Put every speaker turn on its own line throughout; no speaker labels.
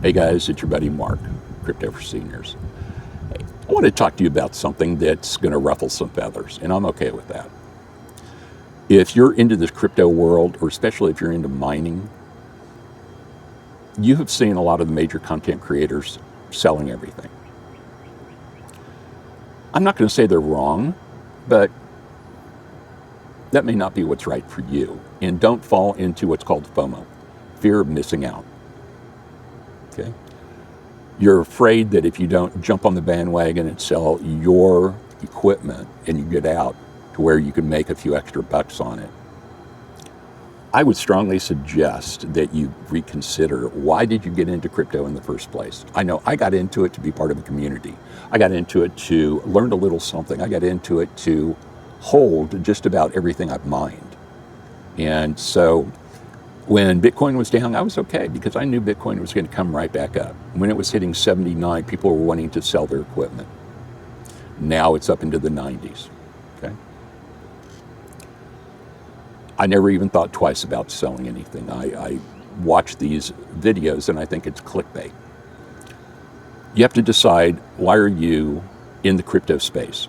Hey guys, it's your buddy Mark, Crypto for Seniors. Hey, I want to talk to you about something that's going to ruffle some feathers, and I'm okay with that. If you're into this crypto world, or especially if you're into mining, you have seen a lot of the major content creators selling everything. I'm not going to say they're wrong, but that may not be what's right for you. And don't fall into what's called FOMO, fear of missing out. Okay? You're afraid that if you don't jump on the bandwagon and sell your equipment and you get out to where you can make a few extra bucks on it, I would strongly suggest that you reconsider, why did you get into crypto in the first place? I know I got into it to be part of a community. I got into it to learn a little something. I got into it to hold just about everything I've mined. And so when Bitcoin was down, I was okay because I knew Bitcoin was going to come right back up. When it was hitting 79, people were wanting to sell their equipment. Now it's up into the 90s. Okay. I never even thought twice about selling anything. I watch these videos and I think it's clickbait. You have to decide, why are you in the crypto space?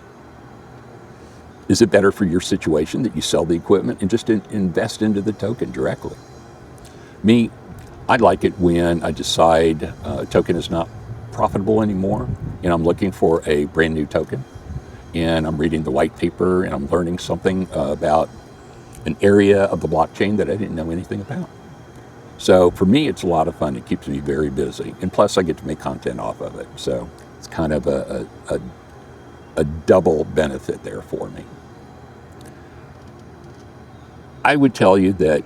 Is it better for your situation that you sell the equipment and just invest into the token directly? Me, I like it when I decide a token is not profitable anymore and I'm looking for a brand new token and I'm reading the white paper and I'm learning something about an area of the blockchain that I didn't know anything about. So for me, it's a lot of fun. It keeps me very busy. And plus I get to make content off of it. So it's kind of a double benefit there for me. I would tell you that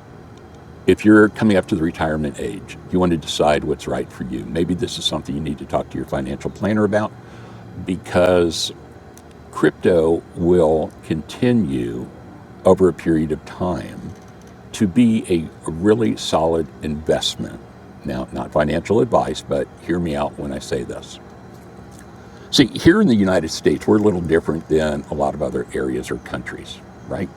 if you're coming up to the retirement age, you want to decide what's right for you. Maybe this is something you need to talk to your financial planner about, because crypto will continue over a period of time to be a really solid investment. Now, not financial advice, but hear me out when I say this. See, here in the United States, we're a little different than a lot of other areas or countries, right?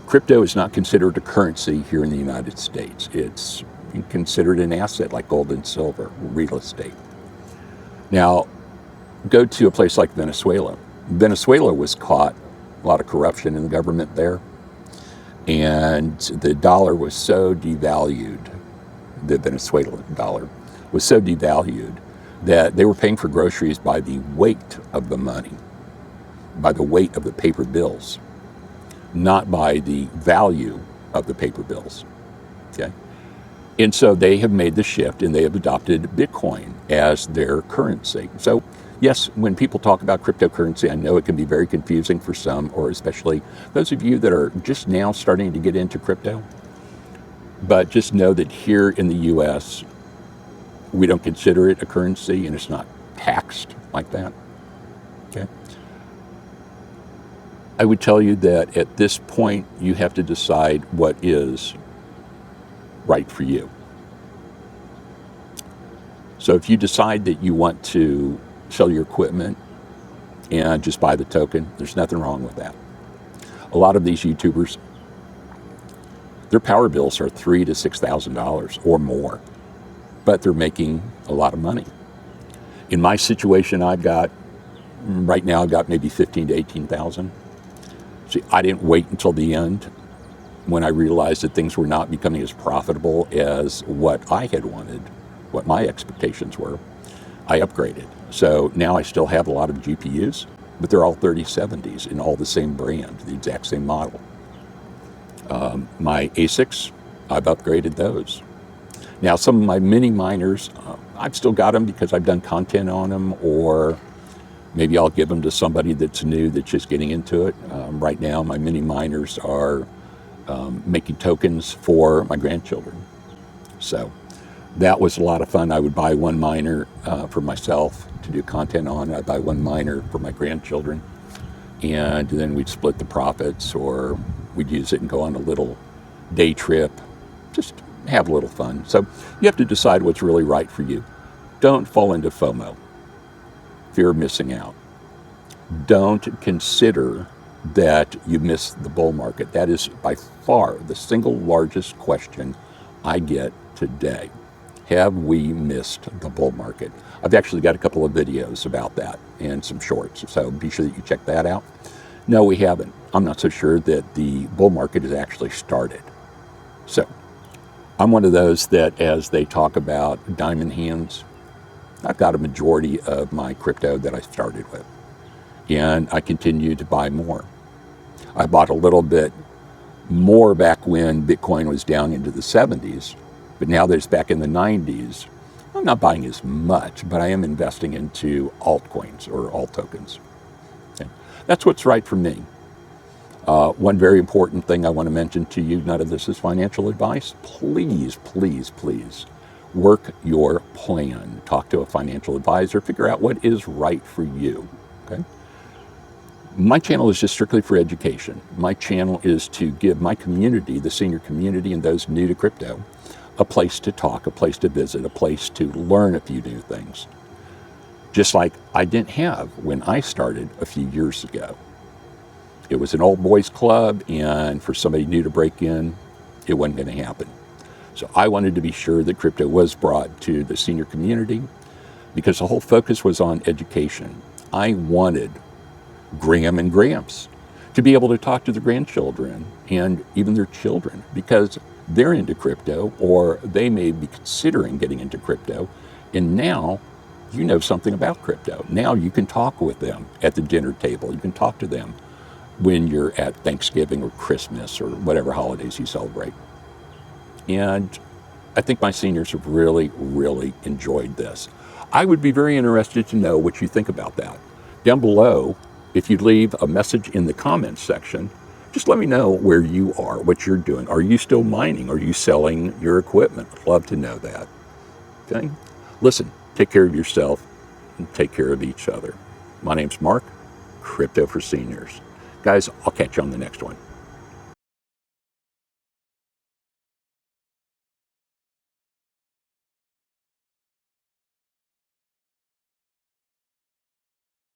Crypto is not considered a currency here in the United States. It's considered an asset like gold and silver, real estate. Now, go to a place like Venezuela. Venezuela was caught a lot of corruption in the government there, and the dollar was so devalued, the Venezuelan dollar was so devalued that they were paying for groceries by the weight of the money, by the weight of the paper bills, not by the value of the paper bills, okay? And so they have made the shift and they have adopted Bitcoin as their currency. So yes, when people talk about cryptocurrency, I know it can be very confusing for some, or especially those of you that are just now starting to get into crypto. But just know that here in the US, we don't consider it a currency and it's not taxed like that, okay? I would tell you that at this point, you have to decide what is right for you. So if you decide that you want to sell your equipment and just buy the token, there's nothing wrong with that. A lot of these YouTubers, their power bills are $3,000 to $6,000 or more, but they're making a lot of money. In my situation, right now I've got maybe 15 to 18,000. See, I didn't wait until the end when I realized that things were not becoming as profitable as what I had wanted, what my expectations were. I upgraded. So now I still have a lot of GPUs, but they're all 3070s in all the same brand, the exact same model. My ASICs, I've upgraded those. Now some of my mini miners, I've still got them because I've done content on them, or maybe I'll give them to somebody that's new, that's just getting into it. Right now, my mini miners are making tokens for my grandchildren. So that was a lot of fun. I would buy one miner for myself to do content on. I'd buy one miner for my grandchildren. And then we'd split the profits, or we'd use it and go on a little day trip, just have a little fun. So you have to decide what's really right for you. Don't fall into FOMO, fear of missing out. Don't consider that you missed the bull market. That is by far the single largest question I get today. Have we missed the bull market? I've actually got a couple of videos about that and some shorts, so be sure that you check that out. No, we haven't. I'm not so sure that the bull market has actually started. So I'm one of those that, as they talk about diamond hands, I've got a majority of my crypto that I started with, and I continue to buy more. I bought a little bit more back when Bitcoin was down into the 70s, but now that it's back in the 90s, I'm not buying as much, but I am investing into altcoins or alt tokens. Okay. That's what's right for me. One very important thing I want to mention to you, none of this is financial advice. Please, please, please work your plan. Talk to a financial advisor. Figure out what is right for you. Okay? My channel is just strictly for education. My channel is to give my community, the senior community and those new to crypto, a place to talk, a place to visit, a place to learn a few new things. Just like I didn't have when I started a few years ago. It was an old boys club, and for somebody new to break in, it wasn't going to happen. So I wanted to be sure that crypto was brought to the senior community because the whole focus was on education. I wanted Graham and Gramps to be able to talk to their grandchildren and even their children because they're into crypto or they may be considering getting into crypto, and now you know something about crypto. Now you can talk with them at the dinner table. You can talk to them when you're at Thanksgiving or Christmas or whatever holidays you celebrate. And I think my seniors have really, really enjoyed this. I would be very interested to know what you think about that. Down below, if you leave a message in the comments section, just let me know where you are, what you're doing. Are you still mining? Are you selling your equipment? I'd love to know that. Okay? Listen, take care of yourself and take care of each other. My name's Mark, Crypto for Seniors. Guys, I'll catch you on the next one.